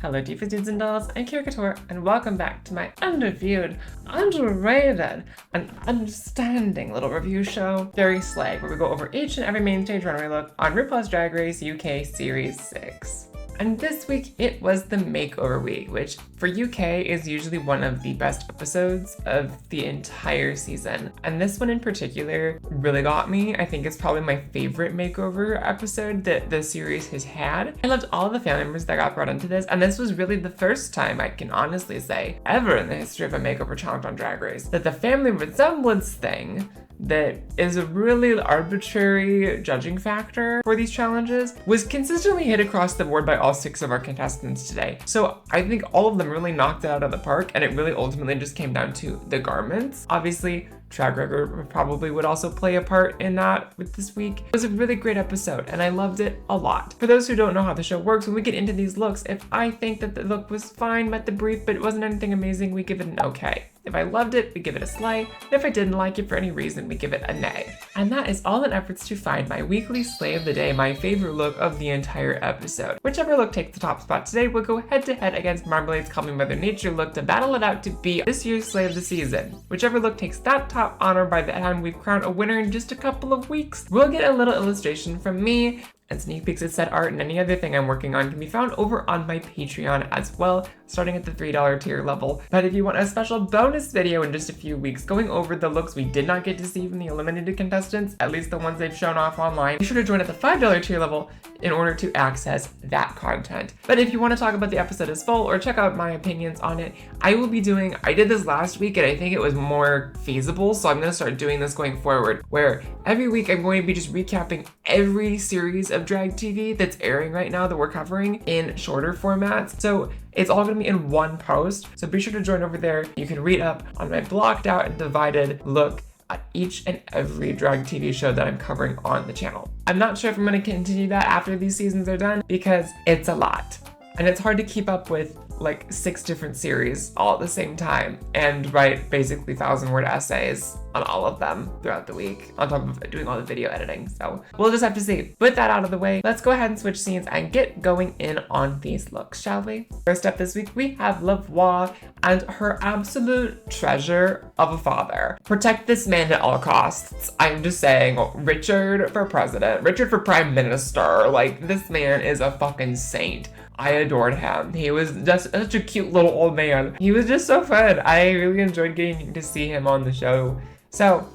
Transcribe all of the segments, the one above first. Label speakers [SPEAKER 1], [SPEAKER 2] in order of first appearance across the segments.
[SPEAKER 1] Hello divas, dudes and dolls, I'm Kira Couture, and welcome back to my underviewed, underrated, and understanding little review show, Very Slay, where we go over each and every main stage runway look on RuPaul's Drag Race UK Series 6. And this week, it was the makeover week, which for UK is usually one of the best episodes of the entire season. And this one in particular really got me. I think it's probably my favorite makeover episode that the series has had. I loved all the family members that got brought into this, and this was really the first time I can honestly say ever in the history of a makeover challenge on Drag Race that the family resemblance thing that is a really arbitrary judging factor for these challenges was consistently hit across the board by all 6 of our contestants today. So I think all of them really knocked it out of the park, and it really ultimately just came down to the garments. Obviously, track record probably would also play a part in that with this week. It was a really great episode, and I loved it a lot. For those who don't know how the show works, when we get into these looks, if I think that the look was fine, met the brief, but it wasn't anything amazing, we give it an okay. If I loved it, we give it a slay, and if I didn't like it for any reason, we give it a nay. And that is all in efforts to find my weekly slay of the day, my favorite look of the entire episode. Whichever look takes the top spot today will go head to head against Marmalade's Call Me Mother Nature look to battle it out to be this year's slay of the season. Whichever look takes that top honor by the time we've crowned a winner in just a couple of weeks, we'll get a little illustration from me, and sneak peeks at set art and any other thing I'm working on can be found over on my Patreon as well, starting at the $3 tier level. But if you want a special bonus video in just a few weeks going over the looks we did not get to see from the eliminated contestants, at least the ones they've shown off online, be sure to join at the $5 tier level in order to access that content. But if you want to talk about the episode as full or check out my opinions on it, I did this last week and I think it was more feasible, so I'm going to start doing this going forward, where every week I'm going to be just recapping every series of drag TV that's airing right now that we're covering in shorter formats. So it's all gonna be in one post. So be sure to join over there. You can read up on my blocked out and divided look at each and every drag TV show that I'm covering on the channel. I'm not sure if I'm gonna continue that after these seasons are done because it's a lot. And it's hard to keep up with like 6 different series all at the same time and write basically 1,000-word essays on all of them throughout the week, on top of doing all the video editing. So we'll just have to see. With that out of the way, let's go ahead and switch scenes and get going in on these looks, shall we? First up this week, we have Lavoie and her absolute treasure of a father. Protect this man at all costs. I'm just saying, Richard for president, Richard for prime minister. Like, this man is a fucking saint. I adored him. He was just such a cute little old man. He was just so fun. I really enjoyed getting to see him on the show. So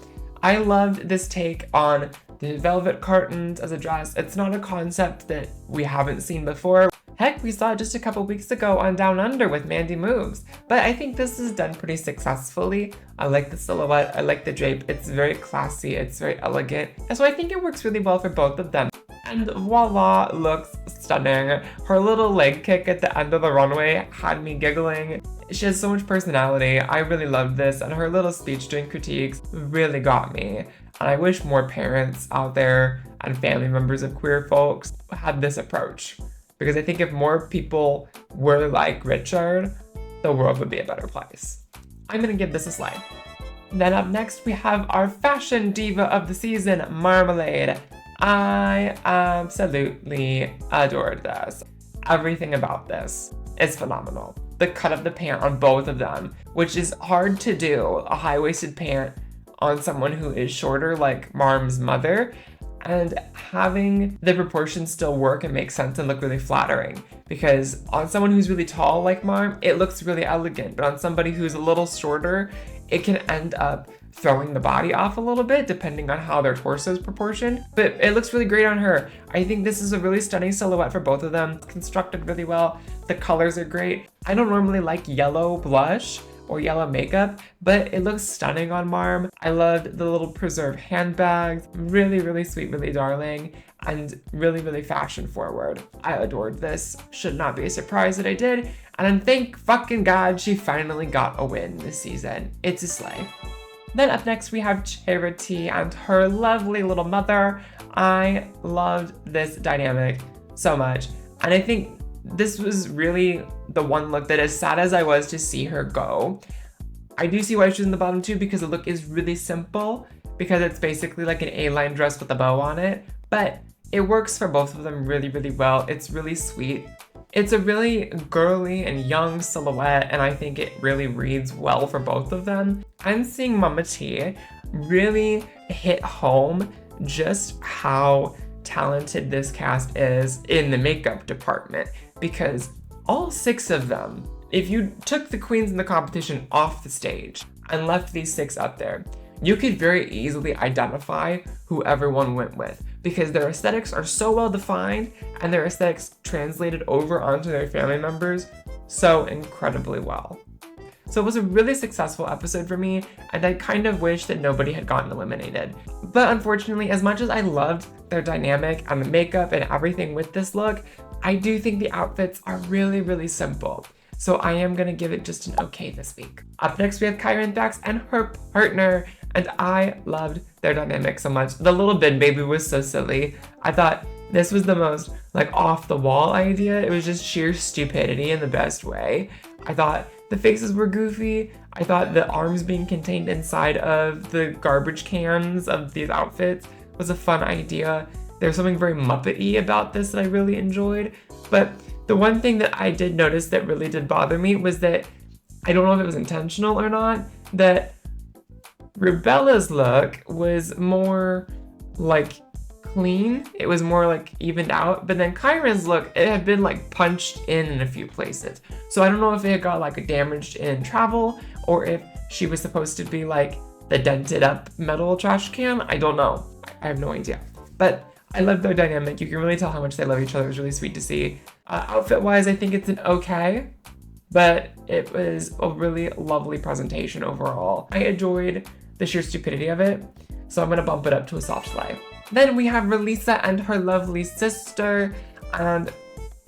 [SPEAKER 1] I loved this take on the velvet cartons as a dress. It's not a concept that we haven't seen before. Heck, we saw it just a couple weeks ago on Down Under with Mandy Moves. But I think this is done pretty successfully. I like the silhouette, I like the drape. It's very classy, it's very elegant. And so I think it works really well for both of them. And voila, looks stunning. Her little leg kick at the end of the runway had me giggling. She has so much personality. I really loved this, and her little speech during critiques really got me. And I wish more parents out there and family members of queer folks had this approach. Because I think if more people were like Richard, the world would be a better place. I'm gonna give this a slay. Then up next, we have our fashion diva of the season, Marmalade. I absolutely adored this. Everything about this is phenomenal. The cut of the pant on both of them, which is hard to do, a high-waisted pant on someone who is shorter like Marm's mother, and having the proportions still work and make sense and look really flattering. Because on someone who's really tall like Marm, it looks really elegant, but on somebody who's a little shorter, it can end up throwing the body off a little bit depending on how their torso is proportioned, but it looks really great on her. I think this is a really stunning silhouette for both of them. It's constructed really well. The colors are great. I don't normally like yellow blush or yellow makeup, but it looks stunning on Marm. I loved the little preserved handbags. Really, really sweet, really darling, and really, really fashion forward. I adored this. Should not be a surprise that I did. And thank fucking God she finally got a win this season. It's a slay. Then up next we have Charity and her lovely little mother. I loved this dynamic so much. And I think this was really the one look that, as sad as I was to see her go, I do see why she's in the bottom too, because the look is really simple, because it's basically like an A-line dress with a bow on it. But it works for both of them really, really well. It's really sweet. It's a really girly and young silhouette, and I think it really reads well for both of them. I'm seeing Mama T really hit home just how talented this cast is in the makeup department, because all 6 of them, if you took the queens in the competition off the stage and left these 6 up there, you could very easily identify who everyone went with, because their aesthetics are so well defined and their aesthetics translated over onto their family members so incredibly well. So it was a really successful episode for me, and I kind of wish that nobody had gotten eliminated. But unfortunately, as much as I loved their dynamic and the makeup and everything with this look, I do think the outfits are really, really simple. So I am gonna give it just an okay this week. Up next, we have Kyra and Thax and her partner, and I loved their dynamic so much. The little bin baby was so silly. I thought this was the most like off the wall idea. It was just sheer stupidity in the best way. I thought the faces were goofy. I thought the arms being contained inside of the garbage cans of these outfits was a fun idea. There's something very Muppet-y about this that I really enjoyed. But the one thing that I did notice that really did bother me was that, I don't know if it was intentional or not, that Rubella's look was more like clean. It was more like evened out, but then Kyra's look, it had been like punched in a few places. So I don't know if it got like damaged in travel or if she was supposed to be like the dented up metal trash can. I don't know. I have no idea. But I love their dynamic. You can really tell how much they love each other. It was really sweet to see. Outfit wise, I think it's an okay, but it was a really lovely presentation overall. I enjoyed the sheer stupidity of it, so I'm gonna bump it up to a soft slay. Then we have Relisa and her lovely sister, and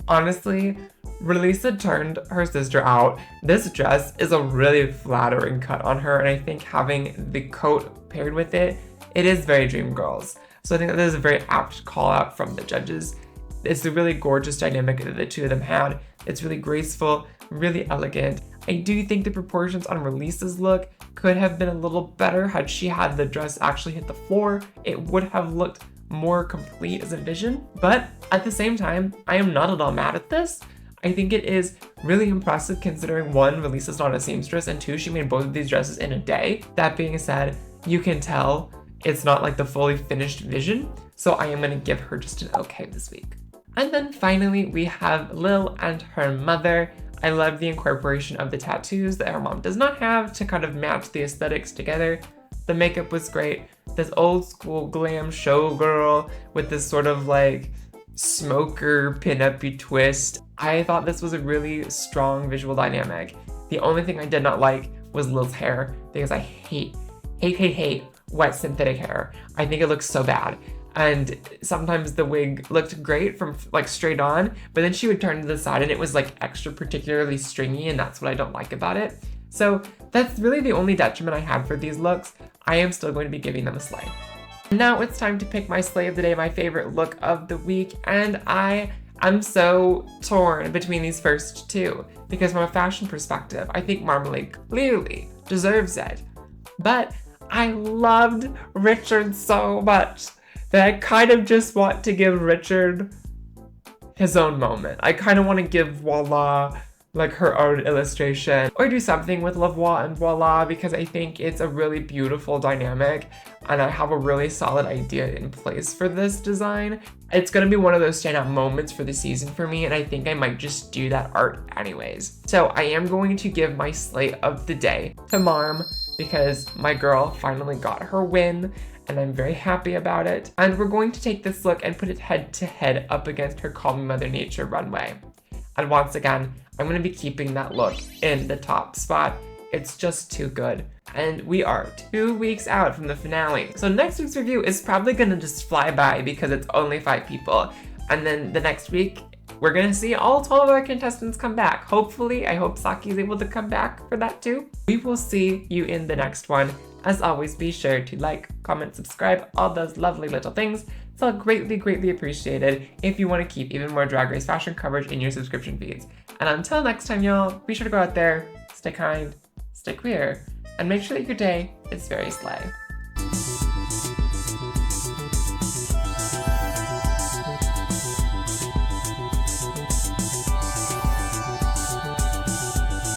[SPEAKER 1] honestly, Relisa turned her sister out. This dress is a really flattering cut on her, and I think having the coat paired with it, it is very Dreamgirls. So I think that is a very apt call out from the judges. It's a really gorgeous dynamic that the two of them had. It's really graceful, really elegant. I do think the proportions on Relisa's look could have been a little better had she had the dress actually hit the floor. It would have looked more complete as a vision, but at the same time, I am not at all mad at this. I think it is really impressive considering 1, Relisa's not a seamstress, and 2, she made both of these dresses in a day. That being said, you can tell it's not like the fully finished vision, so I am gonna give her just an okay this week. And then finally, we have Lil and her mother. I love the incorporation of the tattoos that her mom does not have to kind of match the aesthetics together. The makeup was great. This old school glam showgirl with this sort of like smoker pin-up-y twist. I thought this was a really strong visual dynamic. The only thing I did not like was Lil's hair, because I hate wet synthetic hair. I think it looks so bad. And sometimes the wig looked great from like straight on, but then she would turn to the side and it was like extra particularly stringy, and that's what I don't like about it. So that's really the only detriment I had for these looks. I am still going to be giving them a slay. Now it's time to pick my slay of the day, my favorite look of the week, and I am so torn between these first 2, because from a fashion perspective, I think Marmalade clearly deserves it. But I loved Richard so much that I kind of just want to give Richard his own moment. I kind of want to give Voila like her own illustration, or do something with Lavoie and Voila, because I think it's a really beautiful dynamic and I have a really solid idea in place for this design. It's gonna be one of those standout moments for the season for me, and I think I might just do that art anyways. So I am going to give my slay of the day to Marm, because my girl finally got her win, and I'm very happy about it. And we're going to take this look and put it head to head up against her Call Me Mother Nature runway. And once again, I'm gonna be keeping that look in the top spot. It's just too good. And we are 2 weeks out from the finale. So next week's review is probably gonna just fly by because it's only 5 people. And then the next week, we're gonna see all 12 of our contestants come back. Hopefully, I hope Saki is able to come back for that too. We will see you in the next one. As always, be sure to like, comment, subscribe, all those lovely little things. It's all greatly, greatly appreciated if you want to keep even more Drag Race fashion coverage in your subscription feeds. And until next time, y'all, be sure to go out there, stay kind, stay queer, and make sure that your day is very slay.